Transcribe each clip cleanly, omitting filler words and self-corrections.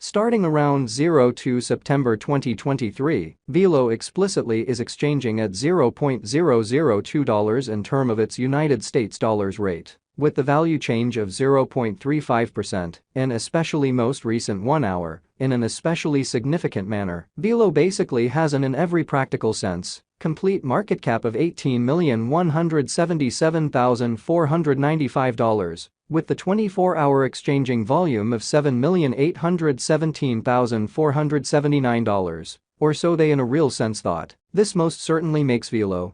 Starting around 02 September 2023, Velo explicitly is exchanging at $0.002 in term of its United States dollars rate, with the value change of 0.35%, in especially most recent 1 hour, in an especially significant manner. Velo basically has an in every practical sense complete market cap of $18,177,495, with the 24-hour exchanging volume of $7,817,479, or so they in a real sense thought. This most certainly makes Velo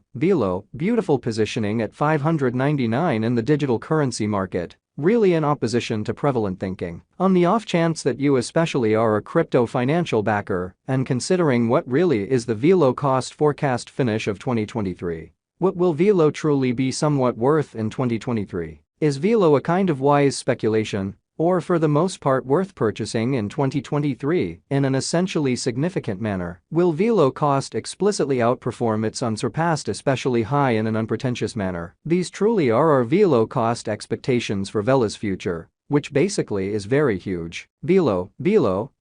beautiful positioning at 599 in the digital currency market, really in opposition to prevalent thinking. On the off chance that you especially are a crypto financial backer, and considering what really is the Velo cost forecast finish of 2023. What will Velo truly be somewhat worth in 2023? Is Velo a kind of wise speculation, or for the most part worth purchasing in 2023 in an essentially significant manner? Will Velo cost explicitly outperform its unsurpassed especially high in an unpretentious manner? These truly are our Velo cost expectations for Velo's future, which basically is very huge. Velo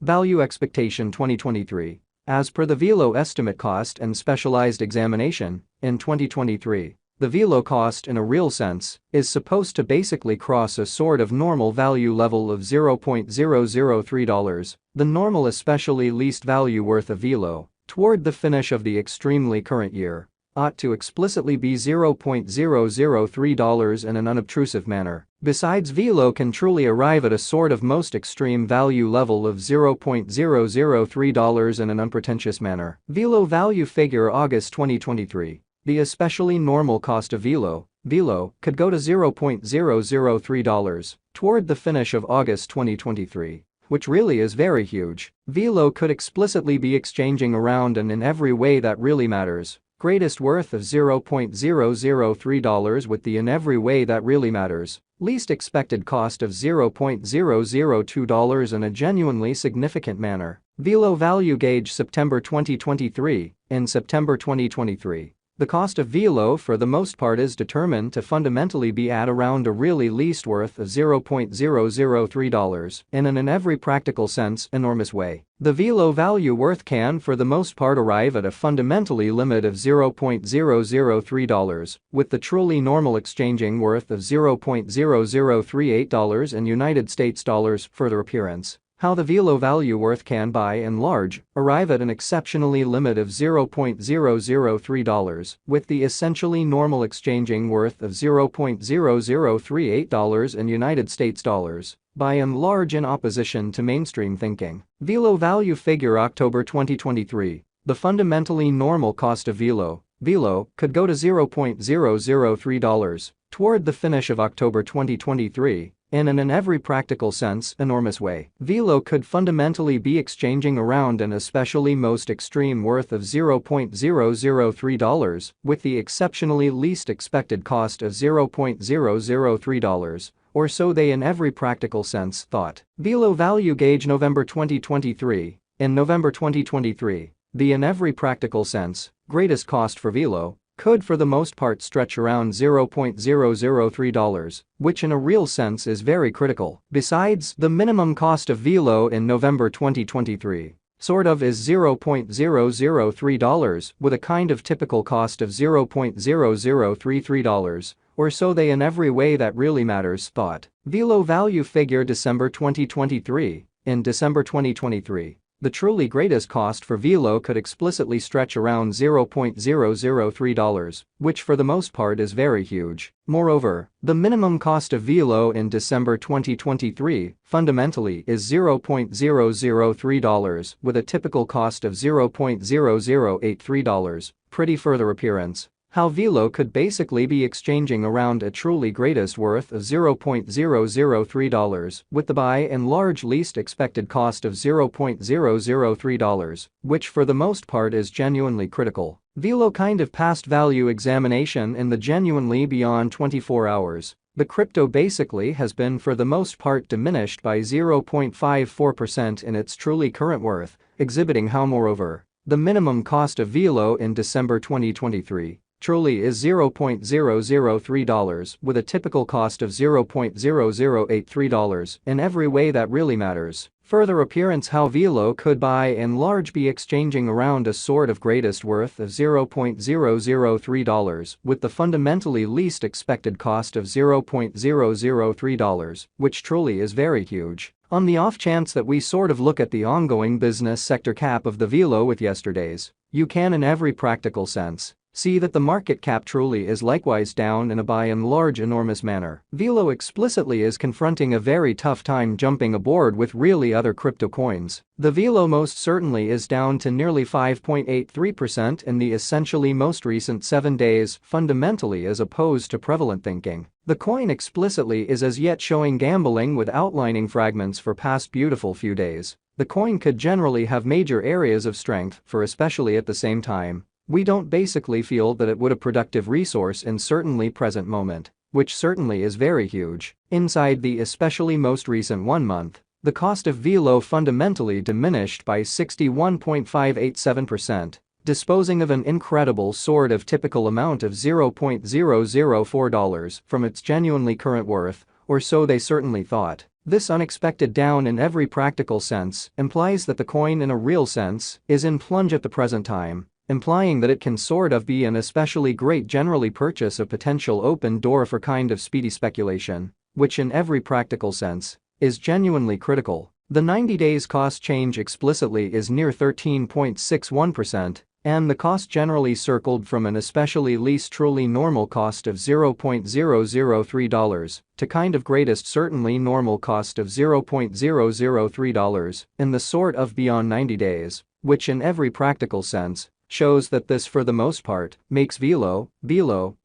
value expectation 2023. As per the Velo estimate cost and specialized examination, in 2023, the Velo cost in a real sense is supposed to basically cross a sort of normal value level of $0.003, the normal especially least value worth of Velo, toward the finish of the extremely current year, ought to explicitly be $0.003 in an unobtrusive manner. Besides, Velo can truly arrive at a sort of most extreme value level of $0.003 in an unpretentious manner. Velo value figure August 2023. The especially normal cost of Velo could go to $0.003 toward the finish of August 2023, which really is very huge. Velo could explicitly be exchanging around and in every way that really matters. Greatest worth of $0.003 with the in every way that really matters. Least expected cost of $0.002 in a genuinely significant manner. Velo value gauge September 2023. In September 2023. The cost of Velo for the most part is determined to fundamentally be at around a really least worth of $0.003 in an in every practical sense enormous way. The Velo value worth can for the most part arrive at a fundamentally limit of $0.003, with the truly normal exchanging worth of $0.0038 in United States dollars further appearance. How the Velo value worth can by and large arrive at an exceptionally limit of $0.003, with the essentially normal exchanging worth of $0.0038 in United States dollars, by and large in opposition to mainstream thinking. Velo value figure October 2023. The fundamentally normal cost of Velo could go to $0.003 toward the finish of October 2023. In an in every practical sense enormous way. Velo could fundamentally be exchanging around an especially most extreme worth of $0.003, with the exceptionally least expected cost of $0.003, or so they in every practical sense thought. Velo value gauge November 2023. In November 2023, the in every practical sense greatest cost for Velo could for the most part stretch around $0.003, which in a real sense is very critical. Besides, the minimum cost of Velo in November 2023 sort of is $0.003 with a kind of typical cost of $0.0033, or so they in every way that really matters thought. Velo value figure December 2023. In December 2023. The truly greatest cost for Velo could explicitly stretch around $0.003, which for the most part is very huge. Moreover, the minimum cost of Velo in December 2023 fundamentally is $0.003 with a typical cost of $0.0083, pretty further appearance. How Velo could basically be exchanging around a truly greatest worth of $0.003 with the by and large least expected cost of $0.003, which for the most part is genuinely critical. Velo kind of past value examination in the genuinely beyond 24 hours. The crypto basically has been for the most part diminished by 0.54% in its truly current worth, exhibiting how moreover, the minimum cost of Velo in December 2023 truly is $0.003 with a typical cost of $0.0083 in every way that really matters. Further appearance how Velo could by and large be exchanging around a sort of greatest worth of $0.003 with the fundamentally least expected cost of $0.003, which truly is very huge. On the off chance that we sort of look at the ongoing business sector cap of the Velo with yesterday's, you can in every practical sense see that the market cap truly is likewise down in a by and large enormous manner. Velo explicitly is confronting a very tough time jumping aboard with really other crypto coins. The Velo most certainly is down to nearly 5.83% in the essentially most recent 7 days, fundamentally as opposed to prevalent thinking. The coin explicitly is as yet showing gambling with outlining fragments for past beautiful few days. The coin could generally have major areas of strength for especially at the same time. We don't basically feel that it would a productive resource in certainly present moment, which certainly is very huge. Inside the especially most recent 1 month, the cost of Velo fundamentally diminished by 61.587%, disposing of an incredible sort of typical amount of $0.004 from its genuinely current worth, or so they certainly thought. This unexpected down in every practical sense implies that the coin in a real sense is in plunge at the present time, implying that it can sort of be an especially great generally purchase of potential open door for kind of speedy speculation, which in every practical sense is genuinely critical. The 90 days cost change explicitly is near 13.61%, and the cost generally circled from an especially least truly normal cost of $0.003 to kind of greatest certainly normal cost of $0.003 in the sort of beyond 90 days, which in every practical sense shows that this for the most part makes Velo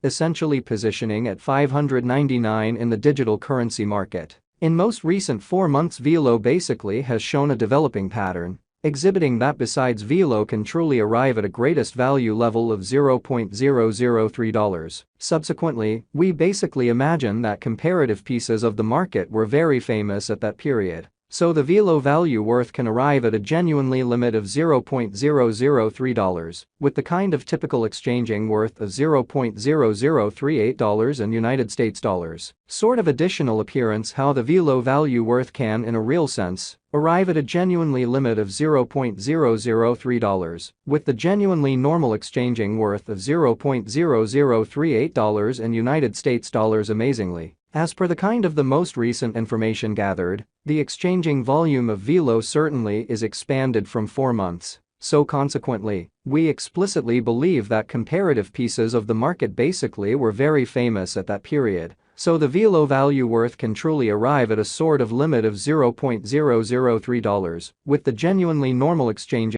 essentially positioning at 599 in the digital currency market. In most recent 4 months Velo basically has shown a developing pattern, exhibiting that besides Velo can truly arrive at a greatest value level of $0.003. Subsequently, we basically imagine that comparative pieces of the market were very famous at that period. So the Velo value worth can arrive at a genuinely limit of $0.003, with the kind of typical exchanging worth of $0.0038 in United States dollars. Sort of additional appearance how the Velo value worth can in a real sense arrive at a genuinely limit of $0.003, with the genuinely normal exchanging worth of $0.0038 in United States dollars amazingly. As per the kind of the most recent information gathered, the exchanging volume of Velo certainly is expanded from 4 months, so consequently, we explicitly believe that comparative pieces of the market basically were very famous at that period, so the Velo value worth can truly arrive at a sort of limit of $0.003, with the genuinely normal exchange